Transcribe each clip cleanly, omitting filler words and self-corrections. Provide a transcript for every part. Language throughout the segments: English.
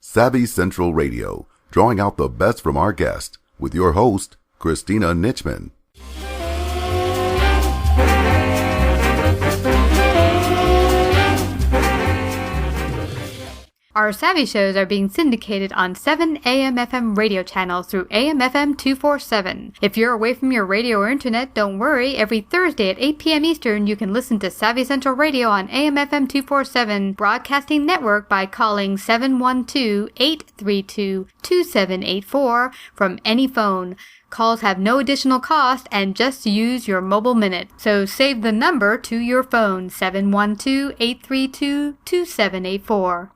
Savvy Central Radio, drawing out the best from our guest, with your host, Christina Nitchman. Our Savvy shows are being syndicated on 7 AM/FM radio channels through AM/FM 247. If you're away from your radio or internet, don't worry. Every Thursday at 8 p.m. Eastern, you can listen to Savvy Central Radio on AM/FM 247 Broadcasting Network by calling 712-832-2784 from any phone. Calls have no additional cost and just use your mobile minute. So save the number to your phone, 712-832-2784.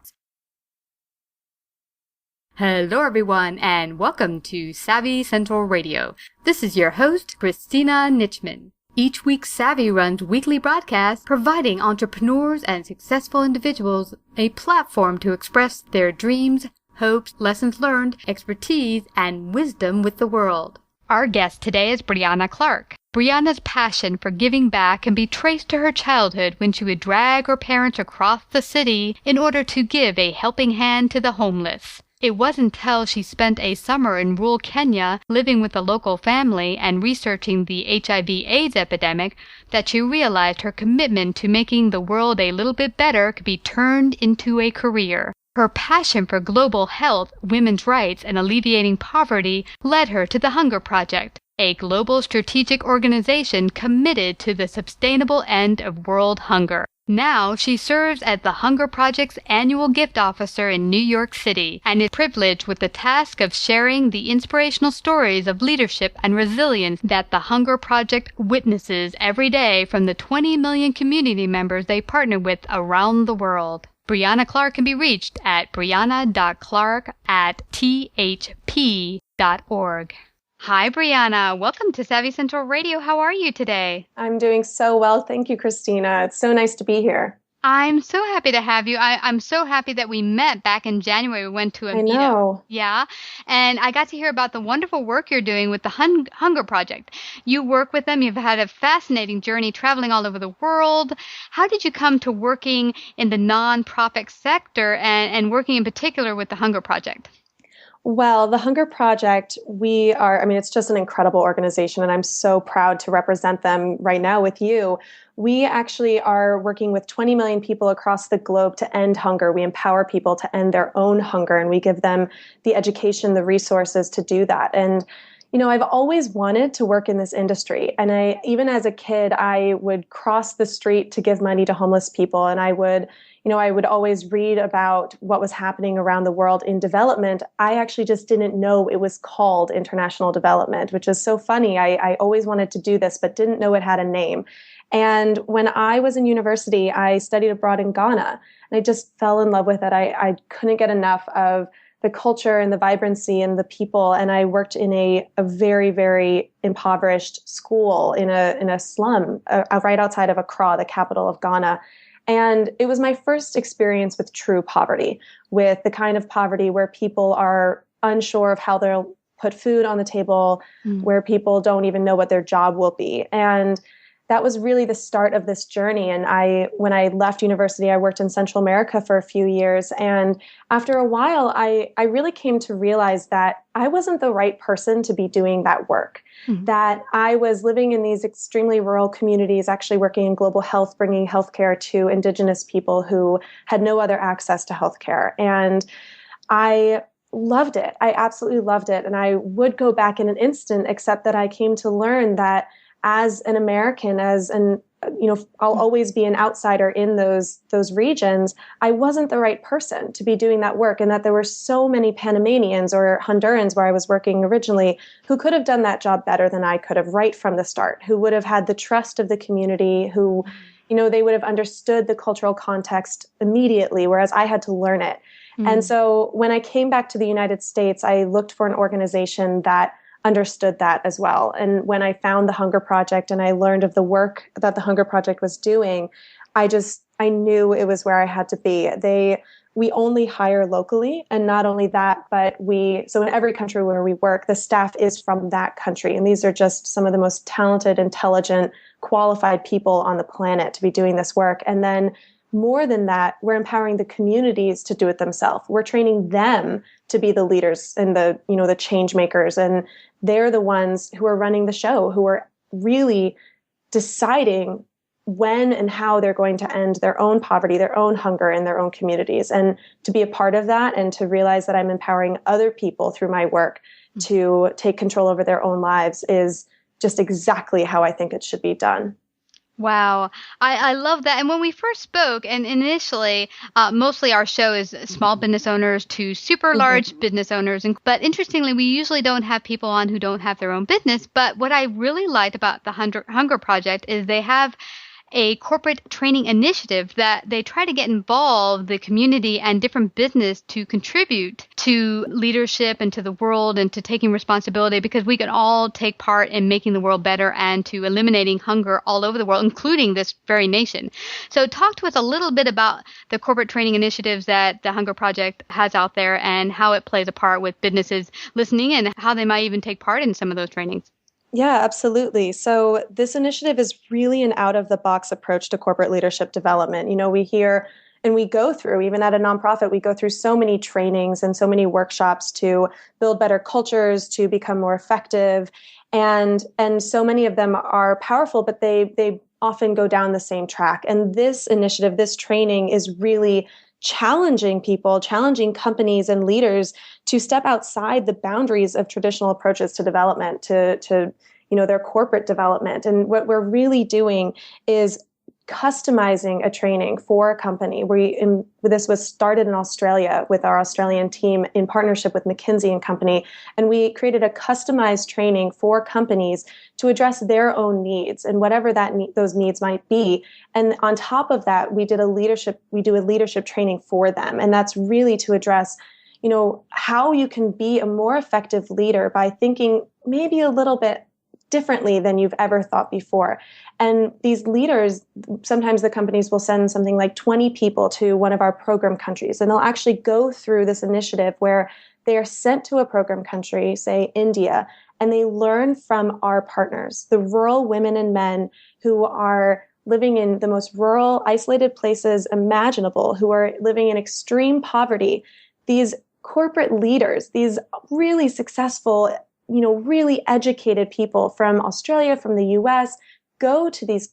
Hello everyone, and welcome to Savvy Central Radio. This is your host, Christina Nitchman. Each week, Savvy runs weekly broadcasts providing entrepreneurs and successful individuals a platform to express their dreams, hopes, lessons learned, expertise, and wisdom with the world. Our guest today is Brianna Clarke. Brianna's passion for giving back can be traced to her childhood when she would drag her parents across the city in order to give a helping hand to the homeless. It wasn't until she spent a summer in rural Kenya living with a local family and researching the HIV/AIDS epidemic that she realized her commitment to making the world a little bit better could be turned into a career. Her passion for global health, women's rights, and alleviating poverty led her to the Hunger Project, a global strategic organization committed to the sustainable end of world hunger. Now she serves as the Hunger Project's annual gift officer in New York City and is privileged with the task of sharing the inspirational stories of leadership and resilience that the Hunger Project witnesses every day from the 20 million community members they partner with around the world. Brianna Clarke can be reached at brianna.clarke@thp.org. Hi, Brianna. Welcome to Savvy Central Radio. How are you today? I'm doing so well. Thank you, Christina. It's so nice to be here. I'm so happy to have you. I'm so happy that we met back in January. We went to a meetup. Know. Yeah. And I got to hear about the wonderful work you're doing with the Hunger Project. You work with them. You've had a fascinating journey traveling all over the world. How did you come to working in the nonprofit sector and working in particular with the Hunger Project? Well, the Hunger Project, it's just an incredible organization, and I'm so proud to represent them right now with you. We actually are working with 20 million people across the globe to end hunger. We empower people to end their own hunger, and we give them the education, the resources to do that. And I've always wanted to work in this industry. And even as a kid, I would cross the street to give money to homeless people. And I would always read about what was happening around the world in development. I actually just didn't know it was called international development, which is so funny. I always wanted to do this, but didn't know it had a name. And when I was in university, I studied abroad in Ghana, and I just fell in love with it. I couldn't get enough of the culture and the vibrancy and the people. And I worked in a very, very impoverished school in a slum right outside of Accra, the capital of Ghana. And it was my first experience with true poverty, with the kind of poverty where people are unsure of how they'll put food on the table, where people don't even know what their job will be. And that was really the start of this journey. And when I left university, I worked in Central America for a few years. And after a while, I really came to realize that I wasn't the right person to be doing that work, that I was living in these extremely rural communities, actually working in global health, bringing healthcare to indigenous people who had no other access to healthcare. And I loved it. I absolutely loved it. And I would go back in an instant, except that I came to learn that as an American, I'll always be an outsider in those regions. I wasn't the right person to be doing that work, and that there were so many Panamanians or Hondurans where I was working originally who could have done that job better than I could have right from the start, who would have had the trust of the community, who, they would have understood the cultural context immediately, whereas I had to learn it. And so when I came back to the United States, I looked for an organization that understood that as well. And when I found the Hunger Project and I learned of the work that the Hunger Project was doing, I knew it was where I had to be. We only hire locally, and not only that, but so in every country where we work, the staff is from that country. And these are just some of the most talented, intelligent, qualified people on the planet to be doing this work. And then more than that, we're empowering the communities to do it themselves. We're training them to be the leaders and the change makers. And they're the ones who are running the show, who are really deciding when and how they're going to end their own poverty, their own hunger in their own communities. And to be a part of that and to realize that I'm empowering other people through my work to take control over their own lives is just exactly how I think it should be done. Wow. I love that. And when we first spoke, and initially, mostly our show is small business owners to super large business owners. But interestingly, we usually don't have people on who don't have their own business. But what I really liked about the Hunger Project is they have a corporate training initiative that they try to get involved the community and different business to contribute to leadership and to the world and to taking responsibility, because we can all take part in making the world better and to eliminating hunger all over the world, including this very nation. So talk to us a little bit about the corporate training initiatives that the Hunger Project has out there and how it plays a part with businesses listening and how they might even take part in some of those trainings. Yeah, absolutely. So this initiative is really an out-of-the-box approach to corporate leadership development. We hear and we go through, even at a nonprofit, we go through so many trainings and so many workshops to build better cultures, to become more effective. And so many of them are powerful, but they often go down the same track. And this initiative, this training is really challenging people, challenging companies and leaders to step outside the boundaries of traditional approaches to development, to their corporate development. And what we're really doing is customizing a training for a company. This was started in Australia with our Australian team in partnership with McKinsey and Company, and we created a customized training for companies to address their own needs and whatever those needs might be. And on top of that, we do a leadership training for them, and that's really to address how you can be a more effective leader by thinking maybe a little bit differently than you've ever thought before. And these leaders, sometimes the companies will send something like 20 people to one of our program countries, and they'll actually go through this initiative where they are sent to a program country, say India, and they learn from our partners, the rural women and men who are living in the most rural, isolated places imaginable, who are living in extreme poverty. These corporate leaders, these really successful, really educated people from Australia, from the US, go to these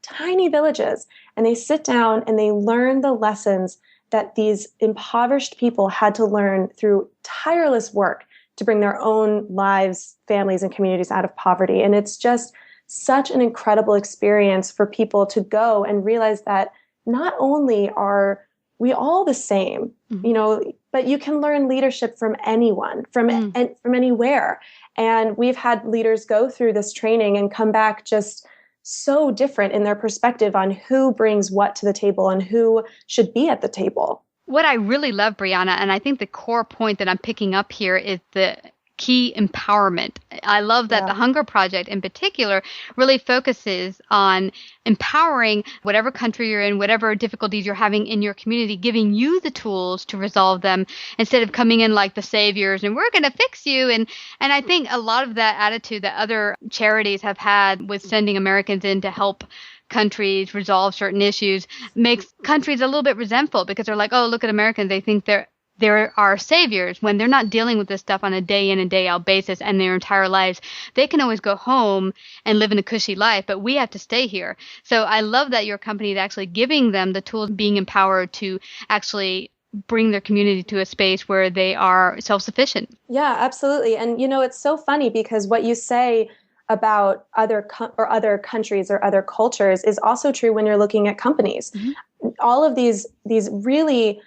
tiny villages, and they sit down and they learn the lessons that these impoverished people had to learn through tireless work to bring their own lives, families, and communities out of poverty. And it's just such an incredible experience for people to go and realize that not only are we all the same, but you can learn leadership from anyone, from anywhere. And we've had leaders go through this training and come back just so different in their perspective on who brings what to the table and who should be at the table. What I really love, Brianna, and I think the core point that I'm picking up here is the key empowerment. I love that the Hunger Project in particular really focuses on empowering whatever country you're in, whatever difficulties you're having in your community, giving you the tools to resolve them instead of coming in like the saviors and we're going to fix you. And I think a lot of that attitude that other charities have had with sending Americans in to help countries resolve certain issues makes countries a little bit resentful, because they're like, oh, look at Americans. They think they're our saviors, when they're not dealing with this stuff on a day in and day out basis and their entire lives. They can always go home and live in a cushy life, but we have to stay here. So I love that your company is actually giving them the tools, being empowered to actually bring their community to a space where they are self-sufficient. Yeah, absolutely. And it's so funny because what you say about other countries or other cultures is also true when you're looking at companies. Mm-hmm. All of these really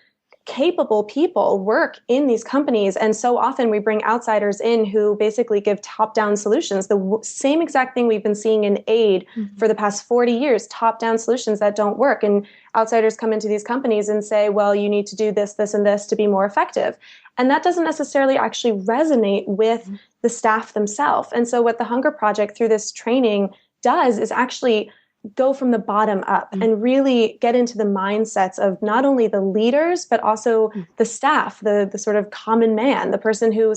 capable people work in these companies. And so often we bring outsiders in who basically give top-down solutions. The same exact thing we've been seeing in aid for the past 40 years, top-down solutions that don't work. And outsiders come into these companies and say, well, you need to do this, this, and this to be more effective. And that doesn't necessarily actually resonate with the staff themselves. And so what the Hunger Project through this training does is actually go from the bottom up and really get into the mindsets of not only the leaders, but also the staff, the sort of common man, the person who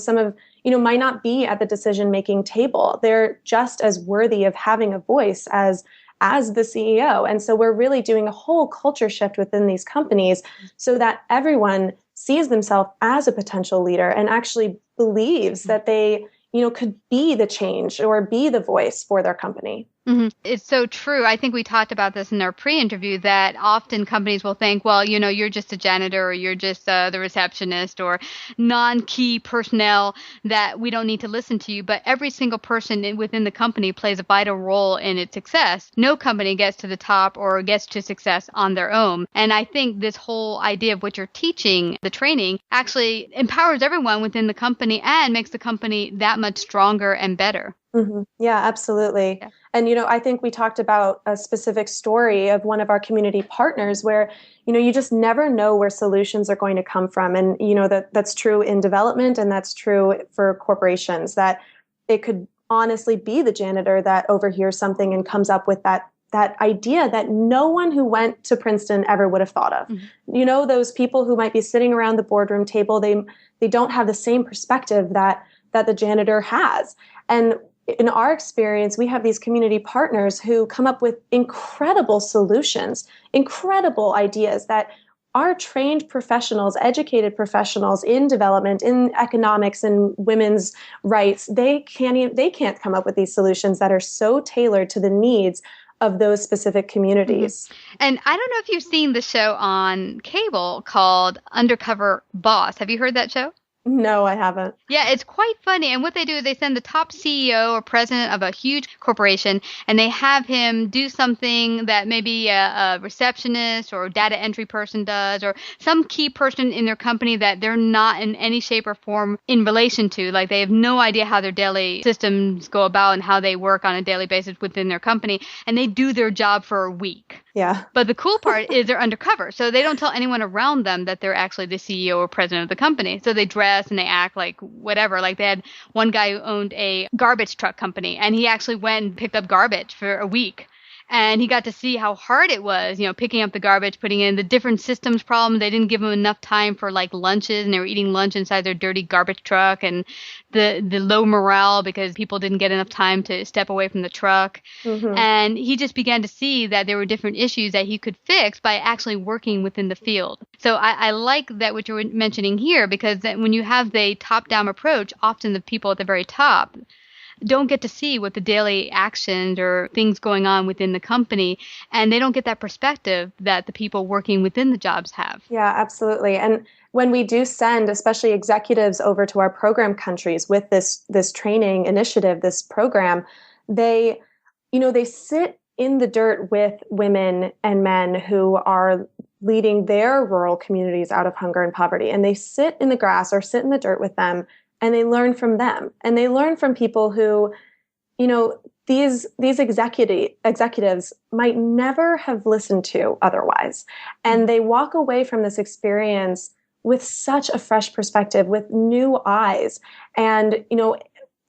might not be at the decision-making table. They're just as worthy of having a voice as as the CEO. And so we're really doing a whole culture shift within these companies so that everyone sees themselves as a potential leader and actually believes that they, could be the change or be the voice for their company. Mm-hmm. It's so true. I think we talked about this in our pre-interview that often companies will think, well, you're just a janitor or you're just the receptionist or non-key personnel that we don't need to listen to you. But every single person within the company plays a vital role in its success. No company gets to the top or gets to success on their own. And I think this whole idea of what you're teaching, the training, actually empowers everyone within the company and makes the company that much stronger and better. Mm-hmm. Yeah, absolutely. Yeah. And, I think we talked about a specific story of one of our community partners where, you just never know where solutions are going to come from. And, that's true in development and that's true for corporations, that it could honestly be the janitor that overhears something and comes up with that idea that no one who went to Princeton ever would have thought of. Mm-hmm. Those people who might be sitting around the boardroom table, they don't have the same perspective that the janitor has. And in our experience, we have these community partners who come up with incredible solutions, incredible ideas that our trained professionals, educated professionals in development, in economics and women's rights, they can't come up with these solutions that are so tailored to the needs of those specific communities. Mm-hmm. And I don't know if you've seen the show on cable called Undercover Boss. Have you heard that show? No, I haven't. Yeah, it's quite funny. And what they do is they send the top CEO or president of a huge corporation, and they have him do something that maybe a receptionist or data entry person does, or some key person in their company that they're not in any shape or form in relation to. Like they have no idea how their daily systems go about and how they work on a daily basis within their company. And they do their job for a week. Yeah. But the cool part is they're undercover. So they don't tell anyone around them that they're actually the CEO or president of the company. So they dress and they act like whatever. Like they had one guy who owned a garbage truck company, and he actually went and picked up garbage for a week. And he got to see how hard it was, picking up the garbage, putting in the different systems problem. They didn't give him enough time for like lunches, and they were eating lunch inside their dirty garbage truck, and the low morale because people didn't get enough time to step away from the truck. Mm-hmm. And he just began to see that there were different issues that he could fix by actually working within the field. So I like that what you're mentioning here, because when you have the top-down approach, often the people at the very top don't get to see what the daily actions or things going on within the company, and they don't get that perspective that the people working within the jobs have. Yeah, absolutely. And when we do send, especially executives, over to our program countries with this training initiative, this program, they sit in the dirt with women and men who are leading their rural communities out of hunger and poverty, and they sit in the grass or sit in the dirt with them. And they learn from them, and they learn from people who, these executives might never have listened to otherwise. And they walk away from this experience with such a fresh perspective, with new eyes. And,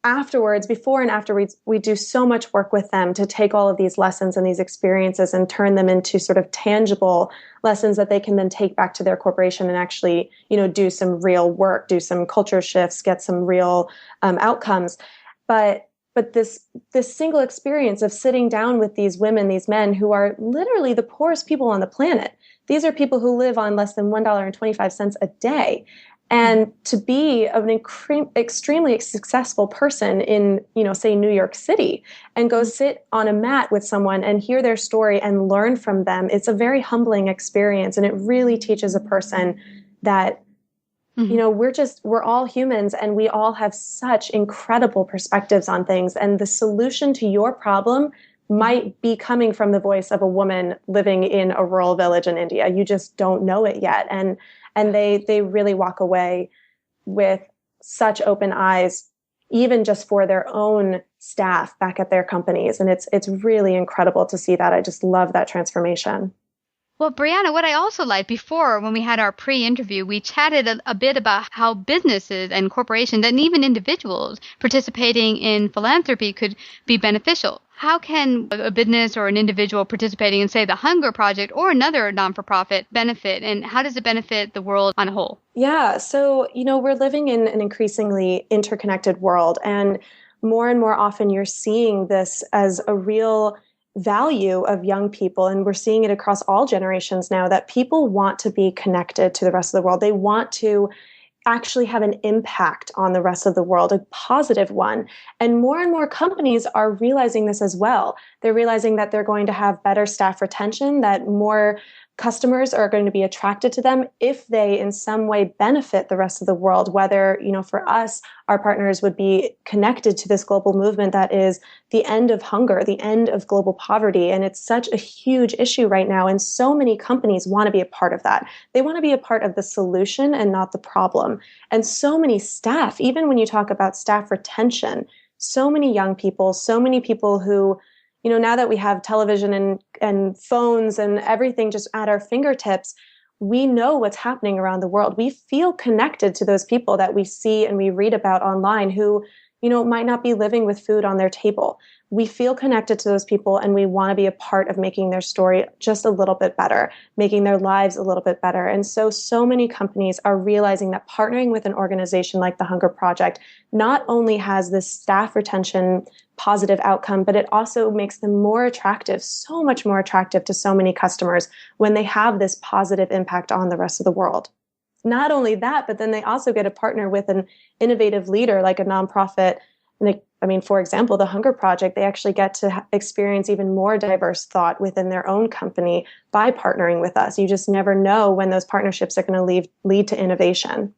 afterwards, before and afterwards, we do so much work with them to take all of these lessons and these experiences and turn them into sort of tangible lessons that they can then take back to their corporation and actually, do some real work, do some culture shifts, get some real outcomes. But this single experience of sitting down with these women, these men who are literally the poorest people on the planet. These are people who live on less than $1.25 a day. And to be an extremely successful person in, say, New York City, and go sit on a mat with someone and hear their story and learn from them, it's a very humbling experience. And it really teaches a person that, we're all humans, and we all have such incredible perspectives on things. And the solution to your problem might be coming from the voice of a woman living in a rural village in India. You just don't know it yet. And they really walk away with such open eyes, even just for their own staff back at their companies. And it's really incredible to see that. I just love that transformation. Well, Brianna, what I also liked before, when we had our pre-interview, we chatted a bit about how businesses and corporations and even individuals participating in philanthropy could be beneficial. How can a business or an individual participating in, say, the Hunger Project or another non-for-profit benefit, and how does it benefit the world on a whole? Yeah, so, we're living in an increasingly interconnected world, and more often you're seeing this as a real value of young people, and we're seeing it across all generations now, that people want to be connected to the rest of the world. They want to actually have an impact on the rest of the world, a positive one. And more companies are realizing this as well. They're realizing that they're going to have better staff retention, that more customers are going to be attracted to them if they in some way benefit the rest of the world. Whether, for us, our partners would be connected to this global movement that is the end of hunger, the end of global poverty. And it's such a huge issue right now. And so many companies want to be a part of that. They want to be a part of the solution and not the problem. And so many staff, even when you talk about staff retention, so many young people, so many people who, now that we have television and phones and everything just at our fingertips, we know what's happening around the world. We feel connected to those people that we see and we read about online who, might not be living with food on their table. We feel connected to those people, and we want to be a part of making their story just a little bit better, making their lives a little bit better. And so many companies are realizing that partnering with an organization like the Hunger Project not only has this staff retention positive outcome, but it also makes them more attractive, so much more attractive to so many customers when they have this positive impact on the rest of the world. Not only that, but then they also get to partner with an innovative leader like a nonprofit. For example, the Hunger Project, they actually get to experience even more diverse thought within their own company by partnering with us. You just never know when those partnerships are going to lead to innovation.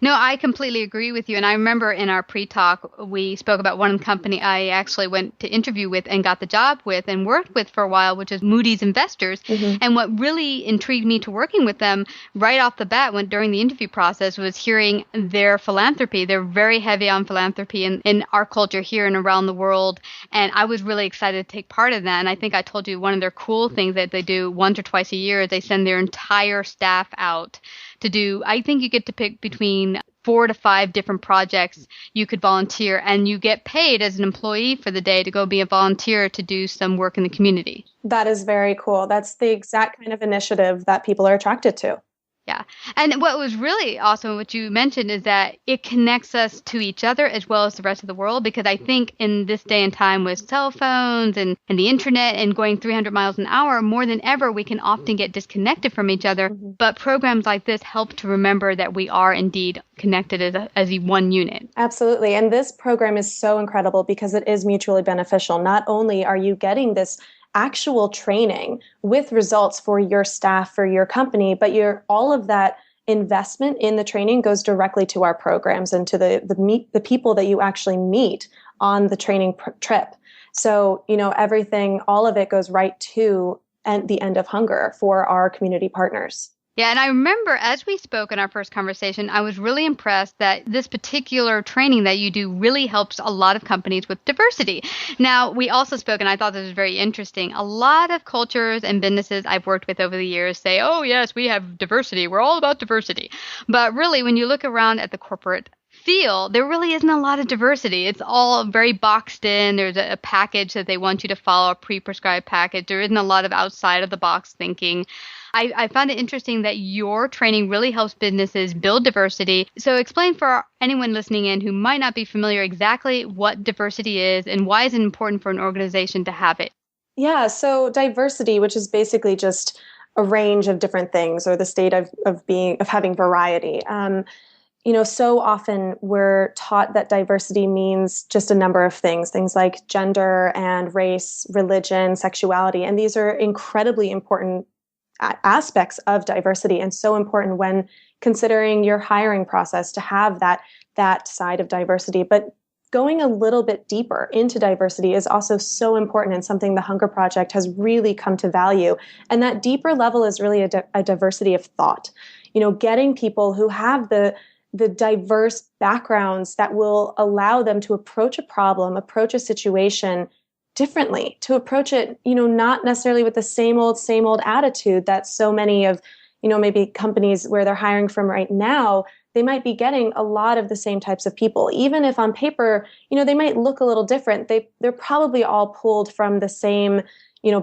No, I completely agree with you. And I remember in our pre-talk, we spoke about one company I actually went to interview with and got the job with and worked with for a while, which is Moody's Investors. Mm-hmm. And what really intrigued me to working with them right off the bat during the interview process was hearing their philanthropy. They're very heavy on philanthropy in our culture here and around the world. And I was really excited to take part in that. And I think I told you one of their cool things that they do once or twice a year is they send their entire staff out to do, I think you get to pick between 4 to 5 different projects you could volunteer, and you get paid as an employee for the day to go be a volunteer to do some work in the community. That is very cool. That's the exact kind of initiative that people are attracted to. Yeah. And what was really awesome, what you mentioned, is that it connects us to each other as well as the rest of the world, because I think in this day and time with cell phones and the internet and going 300 miles an hour, more than ever, we can often get disconnected from each other. Mm-hmm. But programs like this help to remember that we are indeed connected as a one unit. Absolutely. And this program is so incredible because it is mutually beneficial. Not only are you getting this actual training with results for your staff, for your company, but all of that investment in the training goes directly to our programs and to the people that you actually meet on the training trip. So, everything, all of it goes right to the end of hunger for our community partners. Yeah, and I remember as we spoke in our first conversation, I was really impressed that this particular training that you do really helps a lot of companies with diversity. Now, we also spoke, and I thought this was very interesting. A lot of cultures and businesses I've worked with over the years say, oh, yes, we have diversity. We're all about diversity. But really, when you look around at the corporate field, there really isn't a lot of diversity. It's all very boxed in. There's a package that they want you to follow, a pre-prescribed package. There isn't a lot of outside of the box thinking. I found it interesting that your training really helps businesses build diversity. So explain for anyone listening in who might not be familiar exactly what diversity is and why is it important for an organization to have it? Yeah, so diversity, which is basically just a range of different things, or the state of having variety. So often we're taught that diversity means just a number of things like gender and race, religion, sexuality, and these are incredibly important aspects of diversity, and so important when considering your hiring process to have that side of diversity. But going a little bit deeper into diversity is also so important, and something the Hunger Project has really come to value. And that deeper level is really a diversity of thought. Getting people who have the diverse backgrounds that will allow them to approach a problem, approach a situation differently, to approach it, not necessarily with the same old attitude that so many of, maybe companies where they're hiring from right now, they might be getting a lot of the same types of people. Even if on paper, they might look a little different, they're probably all pulled from the same,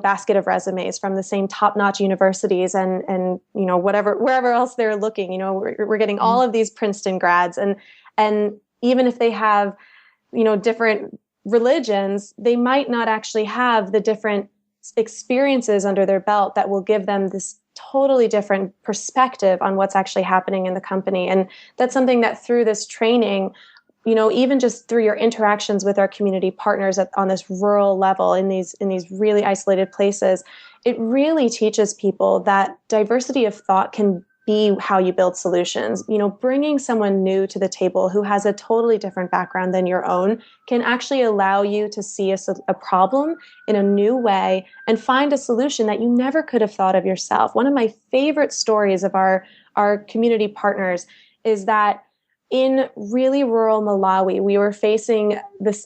basket of resumes, from the same top-notch universities and wherever else they're looking. We're getting all of these Princeton grads, and even if they have, different religions, they might not actually have the different experiences under their belt that will give them this totally different perspective on what's actually happening in the company. And that's something that through this training, even just through your interactions with our community partners on this rural level in these really isolated places, it really teaches people that diversity of thought can be how you build solutions. Bringing someone new to the table who has a totally different background than your own can actually allow you to see a problem in a new way and find a solution that you never could have thought of yourself. One of my favorite stories of our community partners is that in really rural Malawi, we were facing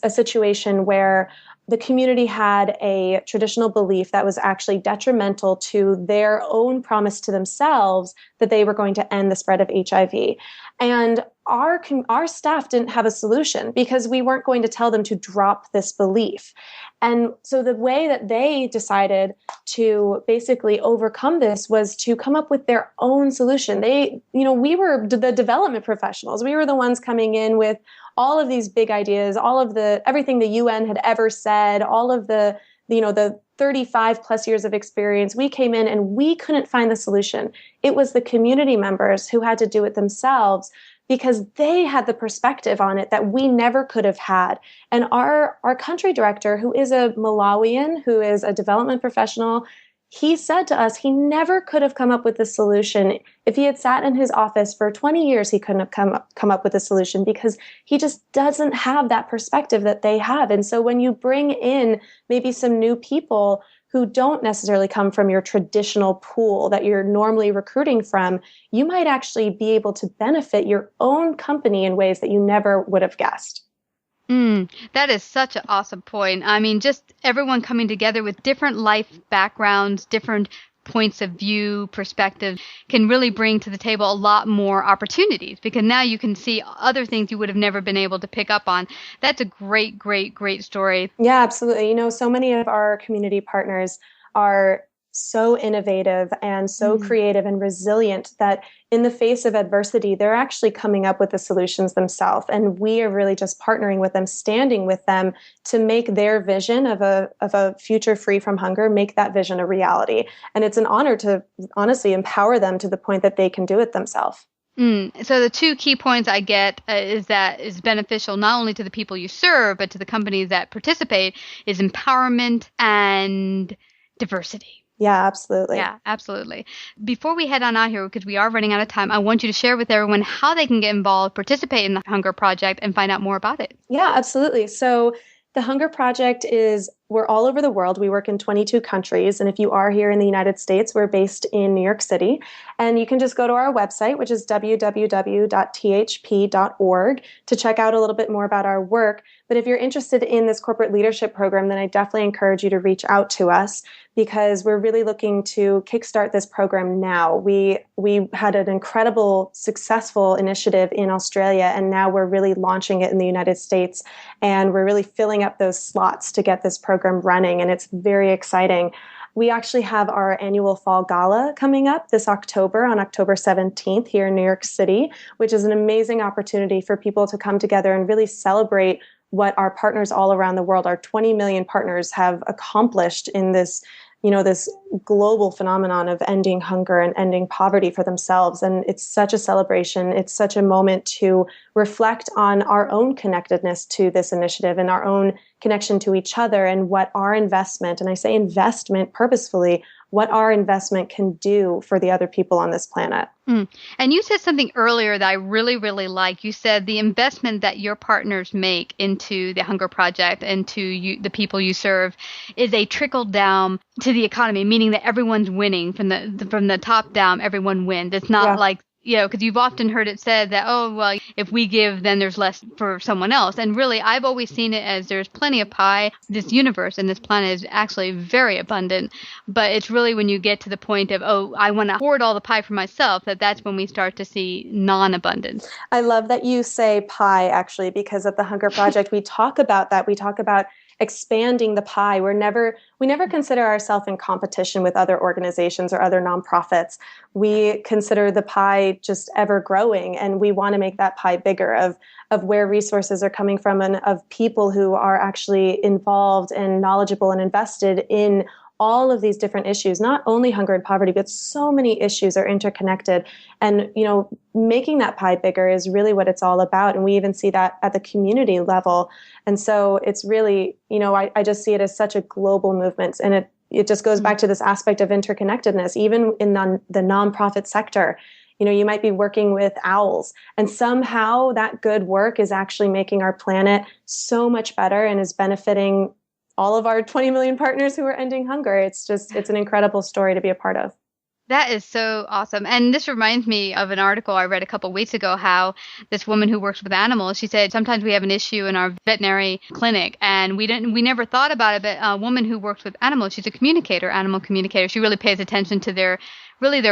a situation where the community had a traditional belief that was actually detrimental to their own promise to themselves that they were going to end the spread of HIV. And our staff didn't have a solution because we weren't going to tell them to drop this belief. And so the way that they decided to basically overcome this was to come up with their own solution. We were the development professionals. We were the ones coming in with all of these big ideas, everything the UN had ever said, all of the 35 plus years of experience. We came in and we couldn't find the solution. It was the community members who had to do it themselves because they had the perspective on it that we never could have had. And our country director, who is a Malawian, who is a development professional, he said to us he never could have come up with this solution. If he had sat in his office for 20 years, he couldn't have come up with a solution because he just doesn't have that perspective that they have. And so when you bring in maybe some new people who don't necessarily come from your traditional pool that you're normally recruiting from, you might actually be able to benefit your own company in ways that you never would have guessed. That is such an awesome point. I mean, just everyone coming together with different life backgrounds, different points of view, perspective, can really bring to the table a lot more opportunities because now you can see other things you would have never been able to pick up on. That's a great, great, great story. Yeah, absolutely. So many of our community partners are so innovative and so creative and resilient that in the face of adversity, they're actually coming up with the solutions themselves. And we are really just partnering with them, standing with them to make their vision of a future free from hunger, make that vision a reality. And it's an honor to honestly empower them to the point that they can do it themselves. So the two key points I get is that is beneficial not only to the people you serve, but to the companies that participate is empowerment and diversity. Yeah, absolutely. Yeah, absolutely. Before we head on out here, because we are running out of time, I want you to share with everyone how they can get involved, participate in the Hunger Project, and find out more about it. Yeah, absolutely. So the Hunger Project we're all over the world. We work in 22 countries. And if you are here in the United States, we're based in New York City. And you can just go to our website, which is www.thp.org, to check out a little bit more about our work. But if you're interested in this corporate leadership program, then I definitely encourage you to reach out to us because we're really looking to kickstart this program now. We had an incredible, successful initiative in Australia, and now we're really launching it in the United States. And we're really filling up those slots to get this program running, and it's very exciting. We actually have our annual Fall Gala coming up this October, on October 17th here in New York City, which is an amazing opportunity for people to come together and really celebrate what our partners all around the world, our 20 million partners, have accomplished in this global phenomenon of ending hunger and ending poverty for themselves. And it's such a celebration. It's such a moment to reflect on our own connectedness to this initiative and our own connection to each other and what our investment, and I say investment purposefully, what our investment can do for the other people on this planet. And you said something earlier that I really, really like. You said the investment that your partners make into the Hunger Project and to the people you serve is a trickle down to the economy, meaning that everyone's winning from the top down. Everyone wins. It's not like, because you've often heard it said that, oh, well, if we give, then there's less for someone else. And really, I've always seen it as there's plenty of pie. This universe and this planet is actually very abundant. But it's really when you get to the point of, oh, I want to hoard all the pie for myself, that's when we start to see non-abundance. I love that you say pie, actually, because at the Hunger Project, we talk about that. We talk about expanding the pie. We never consider ourselves in competition with other organizations or other nonprofits. We consider the pie just ever growing, and we want to make that pie bigger of where resources are coming from and of people who are actually involved and knowledgeable and invested in all of these different issues, not only hunger and poverty, but so many issues are interconnected. And, making that pie bigger is really what it's all about. And we even see that at the community level. And so it's really, I just see it as such a global movement. And it just goes back to this aspect of interconnectedness, even in the nonprofit sector. You might be working with owls, and somehow that good work is actually making our planet so much better and is benefiting all of our 20 million partners who are ending hunger. It's an incredible story to be a part of. That is so awesome. And this reminds me of an article I read a couple of weeks ago, how this woman who works with animals, she said, sometimes we have an issue in our veterinary clinic and we never thought about it, but a woman who works with animals, she's a animal communicator. She really pays attention to their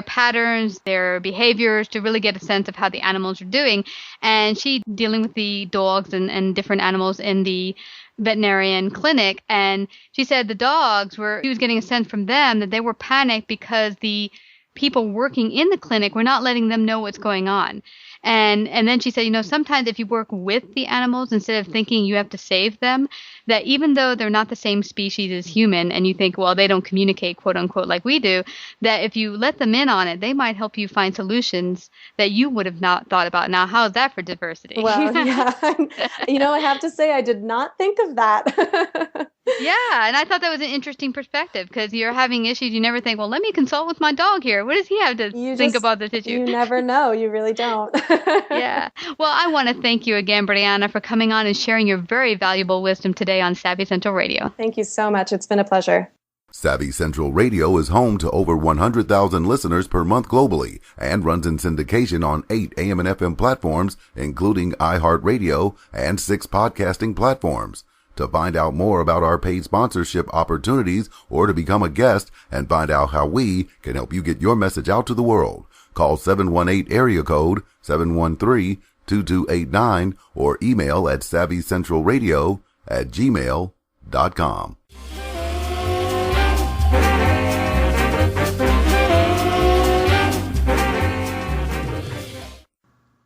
patterns, their behaviors, to really get a sense of how the animals are doing. And she dealing with the dogs and different animals in the veterinarian clinic. And she said she was getting a sense from them that they were panicked because the people working in the clinic were not letting them know what's going on. And then she said, sometimes if you work with the animals, instead of thinking you have to save them, that even though they're not the same species as human, and you think, well, they don't communicate, quote unquote, like we do, that if you let them in on it, they might help you find solutions that you would have not thought about. Now, how is that for diversity? Well, yeah. I have to say, I did not think of that. Yeah, and I thought that was an interesting perspective, because you're having issues. You never think, well, let me consult with my dog here. What does he have to think about this issue? You never know. You really don't. Yeah. Well, I want to thank you again, Brianna, for coming on and sharing your very valuable wisdom today on Savvy Central Radio. Thank you so much. It's been a pleasure. Savvy Central Radio is home to over 100,000 listeners per month globally and runs in syndication on 8 AM and FM platforms, including iHeartRadio and 6 podcasting platforms. To find out more about our paid sponsorship opportunities or to become a guest and find out how we can help you get your message out to the world, call 718 area code 713-2289 or email at savvycentralradio@gmail.com.